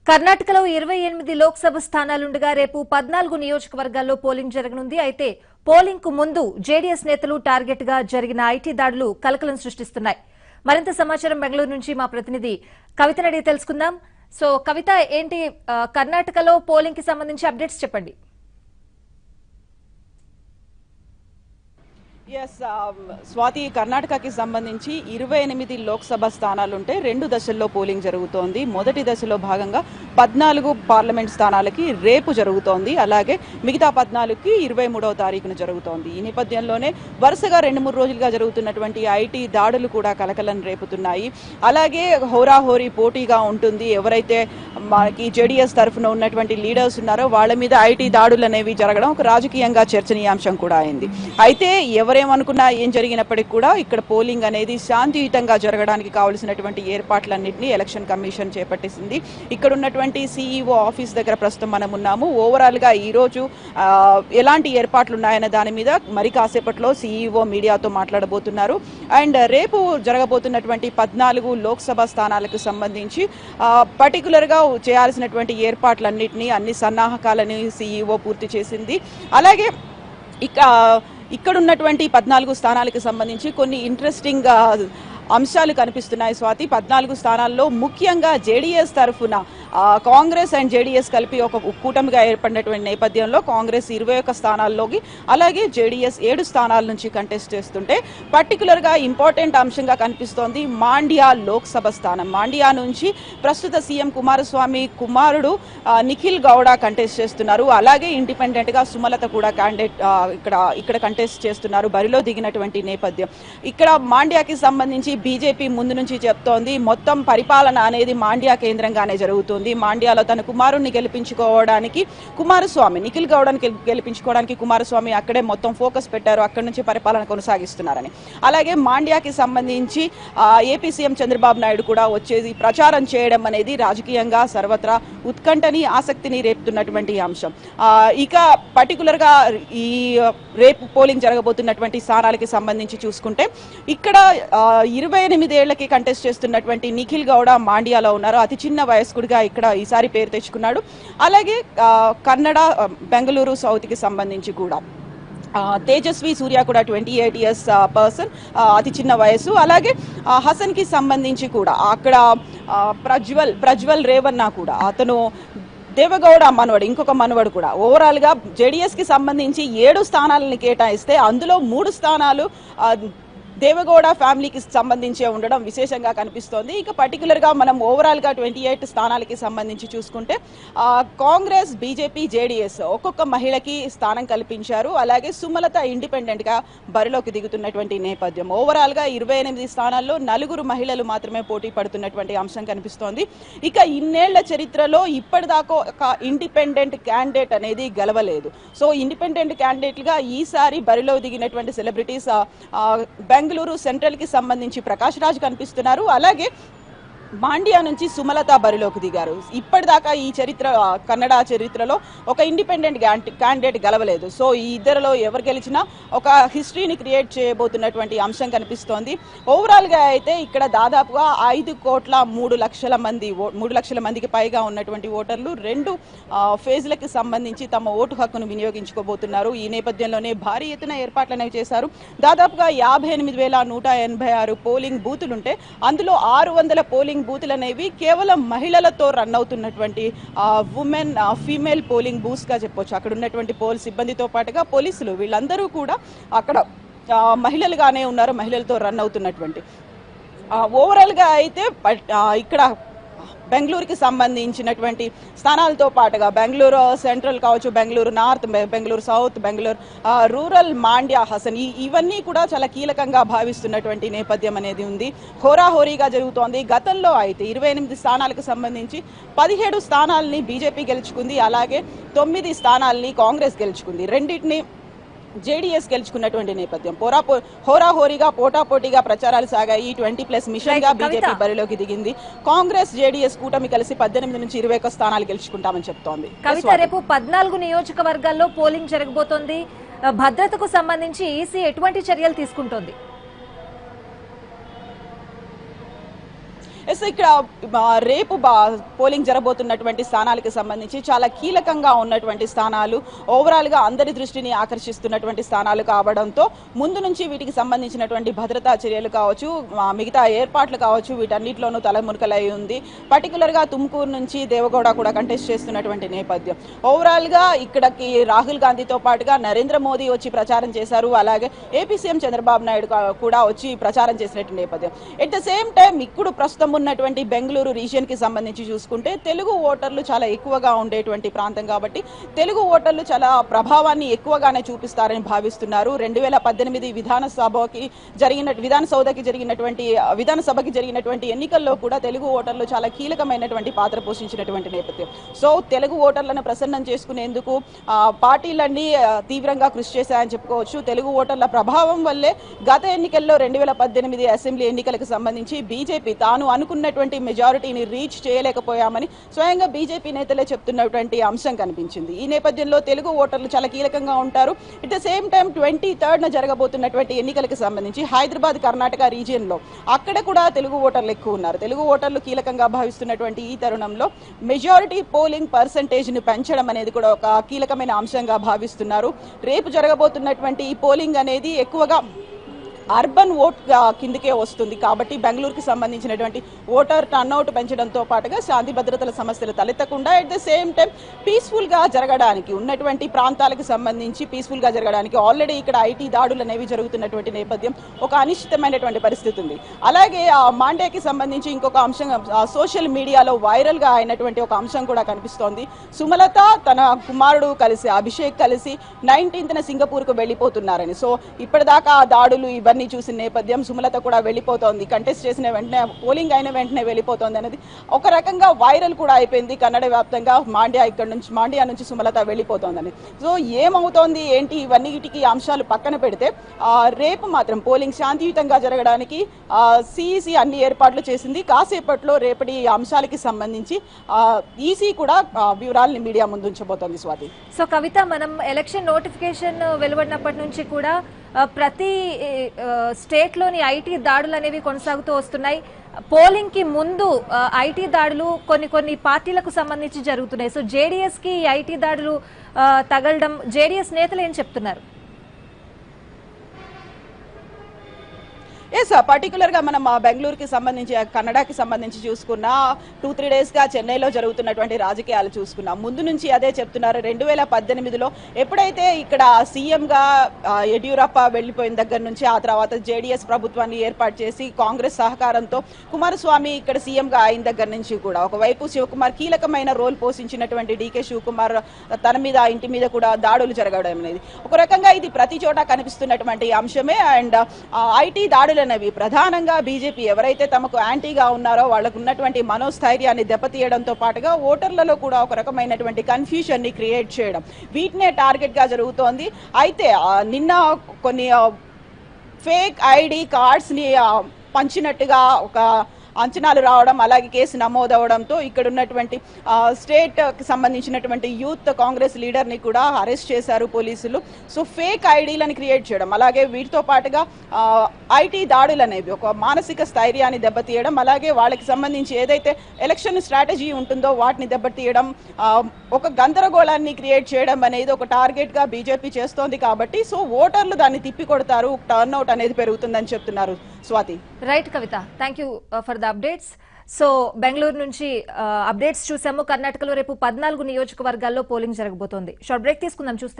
కర్ణాటకలో 28 లోక్సభ స్థానాలుండగా రేపు 14 నియోజకవర్గాల్లో పోలింగ్ జరగనుంది. అయితే పోలింగ్ కు ముందు జేడీఎస్ నేతలు టార్గెట్ గా జరిగిన ఐటీ దాడులు కలకలం సృష్టిస్తున్నాయి. మరింత సమాచారం బెంగళూరు నుంచి మా ప్రతినిధి కవితని అడిగి తెలుసుకుందాం. సో కవిత, ఏంటి కర్ణాటకలో పోలింగ్ కి సంబంధించి అప్డేట్స్ చెప్పండి. స్వాతి, కర్ణాటకకి సంబంధించి 28 లోక్సభ స్థానాలుంటే 2 దశల్లో పోలింగ్ జరుగుతోంది. మొదటి దశలో భాగంగా 14 పార్లమెంట్ స్థానాలకి రేపు జరుగుతోంది. అలాగే మిగతా 14కి 23వ తారీఖున జరుగుతోంది. ఈ నేపథ్యంలోనే వరుసగా 2-3 రోజులుగా జరుగుతున్నటువంటి ఐటీ దాడులు కూడా కలకలం రేపుతున్నాయి. అలాగే హోరాహోరీ పోటీగా ఉంటుంది. ఎవరైతే మనకి జేడీఎస్ తరఫున ఉన్నటువంటి లీడర్స్ ఉన్నారో వాళ్ళ మీద ఐటీ దాడులు అనేవి జరగడం ఒక రాజకీయంగా చర్చనీయాంశం కూడా అయింది. అయితే ఎవరేమనుకున్నా ఏం జరిగినప్పటికీ కూడా ఇక్కడ పోలింగ్ అనేది శాంతియుతంగా జరగడానికి కావలసినటువంటి ఏర్పాట్లన్నింటినీ ఎలక్షన్ కమిషన్ చేపట్టేసింది. ఇక్కడ ఉన్నటువంటి సిఈఓ ఆఫీస్ దగ్గర ప్రస్తుతం మనం ఉన్నాము. ఓవరాల్ గా ఈ రోజు ఎలాంటి ఏర్పాట్లు ఉన్నాయన్న దాని మీద మరి కాసేపట్లో సిఈఓ మీడియాతో మాట్లాడబోతున్నారు. అండ్ రేపు జరగబోతున్నటువంటి 14 లోక్సభ స్థానాలకు సంబంధించి పర్టికులర్ గా చేయాల్సినటువంటి ఏర్పాట్లన్నింటినీ అన్ని సన్నాహకాలని సిఈఓ పూర్తి చేసింది. అలాగే ఇక్కడ ఉన్నటువంటి 14 స్థానాలకు సంబంధించి కొన్ని ఇంట్రెస్టింగ్ అంశాలు కనిపిస్తున్నాయి. స్వాతి, 14 స్థానాల్లో ముఖ్యంగా జేడీఎస్ తరఫున కాంగ్రెస్ అండ్ జేడీఎస్ కలిపి ఒక కూటమిగా ఏర్పడినటువంటి నేపథ్యంలో కాంగ్రెస్ 21 స్థానాల్లోకి, అలాగే జేడీఎస్ 7 స్థానాల నుంచి కంటెస్ట్ చేస్తుంటే పర్టికులర్ గా ఇంపార్టెంట్ అంశంగా కనిపిస్తోంది మాండ్యా లోక్సభ స్థానం. మాండ్యా నుంచి ప్రస్తుత సీఎం కుమారస్వామి కుమారుడు నిఖిల్ గౌడ కంటెస్ట్ చేస్తున్నారు. అలాగే ఇండిపెండెంట్ గా సుమలత కూడా క్యాండిడేట్ ఇక్కడ కంటెస్ట్ చేస్తున్నారు, బరిలో దిగినటువంటి నేపథ్యం. ఇక్కడ మాండ్యాకి సంబంధించి బీజేపీ ముందు నుంచి చెప్తోంది మొత్తం పరిపాలన అనేది మాండ్యా కేంద్రంగానే జరుగుతుంది. మాండ్యాలో తన కుమారుణ్ణి గెలిపించుకోవడానికి కుమారస్వామి, నిఖిల్ గౌడని గెలిపించుకోవడానికి కుమారస్వామి అక్కడే మొత్తం ఫోకస్ పెట్టారు, అక్కడి నుంచి పరిపాలన కొనసాగిస్తున్నారని. అలాగే మాండ్యాకి సంబంధించి ఏపీ సీఎం చంద్రబాబు నాయుడు కూడా వచ్చేది ప్రచారం చేయడం అనేది రాజకీయంగా సర్వత్రా ఉత్కంఠని ఆసక్తిని రేపుతున్నటువంటి అంశం. ఇక పర్టికులర్ గా ఈ రేపు పోలింగ్ జరగబోతున్నటువంటి స్థానాలకి సంబంధించి చూసుకుంటే ఇక్కడ 28 ఏళ్లకి కంటెస్ట్ చేస్తున్నటువంటి నిఖిల్ గౌడ మాండ్యాలో ఉన్నారు. అతి చిన్న వయస్కుడిగా ఇక్కడ ఈసారి పేరు తెచ్చుకున్నాడు. అలాగే కన్నడ బెంగళూరు సౌత్ కి సంబంధించి కూడా తేజస్వి సూర్య కూడా 28 ఇయర్స్ పర్సన్, అతి చిన్న వయసు. అలాగే హసన్ కి సంబంధించి కూడా అక్కడ ప్రజ్వల్ రేవన్నా కూడా, అతను దేవగౌడ మనవడు, ఇంకొక మనవడు కూడా. ఓవరాల్ గా జేడీఎస్ కి సంబంధించి 7 స్థానాలను కేటాయిస్తే అందులో 3 స్థానాలు దేవగౌడ ఫ్యామిలీకి సంబంధించే ఉండడం విశేషంగా కనిపిస్తోంది. ఇక పర్టికులర్ గా మనం ఓవరాల్ గా 28 స్థానాలకి సంబంధించి చూసుకుంటే కాంగ్రెస్, బీజేపీ, జేడీఎస్ ఒక్కొక్క మహిళకి స్థానం కల్పించారు. అలాగే సుమలత ఇండిపెండెంట్ గా బరిలోకి దిగుతున్నటువంటి నేపథ్యం. ఓవరాల్ గా 28 స్థానాల్లో 4 మహిళలు మాత్రమే పోటీ పడుతున్నటువంటి అంశం కనిపిస్తోంది. ఇక ఇన్నేళ్ల చరిత్రలో ఇప్పటిదాకా ఒక ఇండిపెండెంట్ క్యాండిడేట్ అనేది గెలవలేదు. సో ఇండిపెండెంట్ క్యాండిడేట్ గా ఈసారి బరిలో దిగినటువంటి సెలబ్రిటీస్ బెంగళూరు సెంట్రల్ కి సంబంధించి ప్రకాష్ రాజ్ కనిపిస్తున్నారు. అలాగే మాండ్యా నుంచి సుమలత బరిలోకి దిగారు. ఇప్పటిదాకా ఈ కన్నడ చరిత్రలో ఒక ఇండిపెండెంట్ క్యాండిడేట్ గెలవలేదు. సో ఈ ఇద్దరిలో ఎవరు గెలిచినా ఒక హిస్టరీని క్రియేట్ చేయబోతున్నటువంటి అంశం కనిపిస్తోంది. ఓవరాల్ గా అయితే ఇక్కడ దాదాపుగా 5,03,00,000 మందికి పైగా ఉన్నటువంటి ఓటర్లు 2 ఫేజ్లకి సంబంధించి తమ ఓటు హక్కును వినియోగించుకోబోతున్నారు. ఈ నేపథ్యంలోనే భారీ ఎత్తున ఏర్పాట్లు అనేవి చేశారు. దాదాపుగా 58,186 పోలింగ్ బూతులుంటే అందులో 600 పోలింగ్ బూతులు అనేవి కేవలం మహిళలతో రన్ అవుతున్నటువంటి ఫీమేల్ పోలింగ్ బూత్స్ గా చెప్పొచ్చు. అక్కడ ఉన్నటువంటి పోల్ సిబ్బందితో పాటుగా పోలీసులు వీళ్ళందరూ కూడా అక్కడ మహిళలుగానే ఉన్నారు, మహిళలతో రన్ అవుతున్నటువంటి. ఓవరాల్ గా అయితే ఇక్కడ బెంగళూరుకి సంబంధించినటువంటి స్థానాలతో పాటుగా బెంగళూరు సెంట్రల్ కావచ్చు, Bengaluru north, Bengaluru south, Bengaluru rural, Mandya, Hassan ఇవన్నీ కూడా చాలా కీలకంగా భావిస్తున్నటువంటి నేపథ్యం అనేది ఉంది. హోరాహోరీగా జరుగుతోంది. గతంలో అయితే 28 స్థానాలకు సంబంధించి 17 స్థానాలని బీజేపీ గెలుచుకుంది. అలాగే 9 స్థానాలని కాంగ్రెస్ గెలుచుకుంది. రెండింటిని జేడీఎస్ గెలుచుకున్నటువంటి నేపథ్యం. హోరాహోరీగా పోటాపోటీగా ప్రచారాలు సాగాయి. 20+ మిషన్ గా బీజేపీ బరిలోకి దిగింది. కాంగ్రెస్, జేడీఎస్ కూటమి కలిసి 18 నుంచి 21 స్థానాలు గెలుచుకుంటామని చెప్తోంది. కవిత, రేపు 14 నియోజకవర్గాల్లో పోలింగ్ జరగబోతోంది. భద్రతకు సంబంధించి ఈసీ ఎటువంటి చర్యలు తీసుకుంటోంది? ఎస్ ఇక్కడ రేపు పోలింగ్ జరగబోతున్నటువంటి స్థానాలకు సంబంధించి చాలా కీలకంగా ఉన్నటువంటి స్థానాలు, ఓవరాల్ గా అందరి దృష్టిని ఆకర్షిస్తున్నటువంటి స్థానాలు కావడంతో ముందు నుంచి వీటికి సంబంధించినటువంటి భద్రతా చర్యలు కావచ్చు, మిగతా ఏర్పాట్లు కావచ్చు, వీటన్నిటిలోనూ తలమునకలై ఉంది. పర్టికులర్ గా తుమ్కూరు నుంచి దేవగౌడ కూడా కంటెస్ట్ చేస్తున్నటువంటి నేపథ్యం. ఓవరాల్ గా ఇక్కడికి రాహుల్ గాంధీతో పాటుగా నరేంద్ర మోదీ వచ్చి ప్రచారం చేశారు. అలాగే ఏపీ సీఎం చంద్రబాబు నాయుడు కూడా వచ్చి ప్రచారం చేసినటువంటి నేపథ్యం. ఎట్ ద సేమ్ టైం ఇప్పుడు ప్రస్తుతం ఉన్నటువంటి బెంగళూరు రీజియన్ కి సంబంధించి చూసుకుంటే తెలుగు ఓటర్లు చాలా ఎక్కువగా ఉండేటువంటి ప్రాంతం కాబట్టి తెలుగు ఓటర్లు చాలా ప్రభావాన్ని ఎక్కువగానే చూపిస్తారని భావిస్తున్నారు. 2018 విధానసభకి జరిగినటువంటి ఎన్నికల్లో కూడా తెలుగు ఓటర్లు చాలా కీలకమైనటువంటి పాత్ర పోషించినటువంటి నేపథ్యం. సో తెలుగు ఓటర్లను ప్రసన్నం చేసుకునేందుకు పార్టీలన్నీ తీవ్రంగా కృషి చేశాయని చెప్పుకోవచ్చు. తెలుగు ఓటర్ల ప్రభావం వల్లే గత ఎన్నికల్లో 2018 అసెంబ్లీ ఎన్నికలకు సంబంధించి బీజేపీ తాను అనుకున్నటువంటి మెజారిటీని రీచ్ చేయలేకపోయామని స్వయంగా బీజేపీ నేతలే చెప్తున్నటువంటి అంశం కనిపించింది. ఈ నేపథ్యంలో తెలుగు ఓటర్లు చాలా కీలకంగా ఉంటారు. At the same time 23rd జరగబోతున్నటువంటి ఎన్నికలకు సంబంధించి హైదరాబాద్, కర్ణాటక రీజియన్ లో అక్కడ కూడా తెలుగు ఓటర్లు ఎక్కువ ఉన్నారు. తెలుగు ఓటర్లు కీలకంగా భావిస్తున్నటువంటి ఈ తరుణంలో మెజారిటీ పోలింగ్ పర్సంటేజ్ ను పెంచడం అనేది కూడా ఒక కీలకమైన అంశంగా భావిస్తున్నారు. రేపు జరగబోతున్నటువంటి ఈ పోలింగ్ అనేది ఎక్కువగా అర్బన్ ఓట్ కిందకే వస్తుంది కాబట్టి బెంగళూరుకి సంబంధించినటువంటి ఓటర్ టర్న్అవుట్ పెంచడంతో పాటుగా శాంతి భద్రతల సమస్యలు తలెత్తకుండా at the same time peaceful గా జరగడానికి ఉన్నటువంటి ప్రాంతాలకు సంబంధించి పీస్ఫుల్ గా జరగడానికి ఆల్రెడీ ఇక్కడ ఐటీ దాడులు అనేవి జరుగుతున్నటువంటి నేపథ్యం, ఒక అనిశ్చితమైనటువంటి పరిస్థితి ఉంది. అలాగే మాండ్యాకి సంబంధించి ఇంకొక అంశం సోషల్ మీడియాలో వైరల్ గా అయినటువంటి ఒక అంశం కూడా కనిపిస్తోంది. సుమలత తన కుమారుడు కలిసి అభిషేక్ కలిసి 19th సింగపూర్ కు వెళ్లిపోతున్నారని. సో ఇప్పటిదాకా ఆ దాడులు ఇవన్నీ చూసిన నేపథ్యం సుమలత కూడా వెళ్ళిపోతోంది, కంటెస్ట్ చేసిన వెంటనే పోలింగ్ అయిన వెంటనే వెళ్ళిపోతోంది అనేది ఒక రకంగా వైరల్ కూడా అయిపోయింది కన్నడ వ్యాప్తంగా. మాండ్యా నుంచి సుమలత వెళ్ళిపోతోందని. సో ఏమవుతోంది ఏంటి ఇవన్నిటికి అంశాలు పక్కన పెడితే రేపు మాత్రం పోలింగ్ శాంతియుతంగా జరగడానికి సిఈసి అన్ని ఏర్పాట్లు చేసింది. కాసేపట్లో రేపటి అంశాలకి సంబంధించి ఈసీ కూడా వివరాలని మీడియా ముందు ఉంచబోతోంది. స్వాతి. సో కవిత, మనం ఎలక్షన్ నోటిఫికేషన్ వెలువడినప్పటి నుంచి కూడా ప్రతి స్టేట్ లోని ఐటీ దాడులు అనేవి కొనసాగుతూ వస్తున్నాయి. పోలింగ్ కి ముందు ఐటీ దాడులు కొన్ని పార్టీలకు సంబంధించి జరుగుతున్నాయి. సో జేడీఎస్ కి ఐటీ దాడులు తగలడం జేడీఎస్ నేతలు ఏం చెప్తున్నారు? ఎస్, పర్టికులర్ గా మనం బెంగళూరుకి సంబంధించి కన్నడకి సంబంధించి చూసుకున్న 2-3 days గా చెన్నైలో జరుగుతున్నటువంటి రాజకీయాలు చూసుకున్నాం. ముందు నుంచి అదే చెప్తున్నారు. 2018లో ఎప్పుడైతే ఇక్కడ సీఎం గా యడ్యూరప్ప వెళ్లిపోయిన దగ్గర నుంచి ఆ తర్వాత జేడీఎస్ ప్రభుత్వాన్ని ఏర్పాటు చేసి కాంగ్రెస్ సహకారంతో కుమారస్వామి ఇక్కడ సీఎం గా అయిన దగ్గర నుంచి కూడా ఒకవైపు శివకుమార్ కీలకమైన రోల్ పోషించినటువంటి డీకే శివకుమార్ తన మీద ఇంటి మీద కూడా దాడులు జరగడం అనేది ఒక రకంగా ఇది ప్రతి చోట కనిపిస్తున్నటువంటి అంశమే. అండ్ ఐటీ దాడులు అనేవి ప్రధానంగా బీజేపీ ఎవరైతే తమకు యాంటీగా ఉన్నారో వాళ్ళకు ఉన్నటువంటి మనోస్థైర్యాన్ని దెబ్బతీయడంతో పాటుగా ఓటర్లలో కూడా ఒక రకమైనటువంటి కన్ఫ్యూజన్ ని క్రియేట్ చేయడం, వీటినే టార్గెట్ గా జరుగుతోంది. అయితే నిన్న కొన్ని ఫేక్ ఐడి కార్డ్స్ ని పంచినట్టుగా ఒక అంచనాలు రావడం, అలాగే కేసు నమోదవడంతో ఇక్కడ ఉన్నటువంటి స్టేట్ కి సంబంధించినటువంటి యూత్ కాంగ్రెస్ లీడర్ ని కూడా అరెస్ట్ చేశారు పోలీసులు. సో ఫేక్ ఐడీలను క్రియేట్ చేయడం, అలాగే వీటితో పాటుగా ఐటీ దాడులు అనేవి ఒక మానసిక స్థైర్యాన్ని దెబ్బతీయడం, అలాగే వాళ్ళకి సంబంధించి ఏదైతే ఎలక్షన్ స్ట్రాటజీ ఉంటుందో వాటిని దెబ్బతీయడం, ఒక గందరగోళాన్ని క్రియేట్ చేయడం అనేది ఒక టార్గెట్ గా బీజేపీ చేస్తోంది. కాబట్టి సో ఓటర్లు దాన్ని తిప్పి కొడతారు, టర్న్అవుట్ అనేది పెరుగుతుందని చెప్తున్నారు. Swathi. Right Kavitha, thank you for the updates. So Bengaluru నుంచి అప్డేట్స్ చూసాము. కర్ణాటకలో రేపు 14 నియోజకవర్గాల్లో పోలింగ్ జరగబోతోంది. షార్ట్ బ్రేక్ తీసుకుందాం. చూస్తే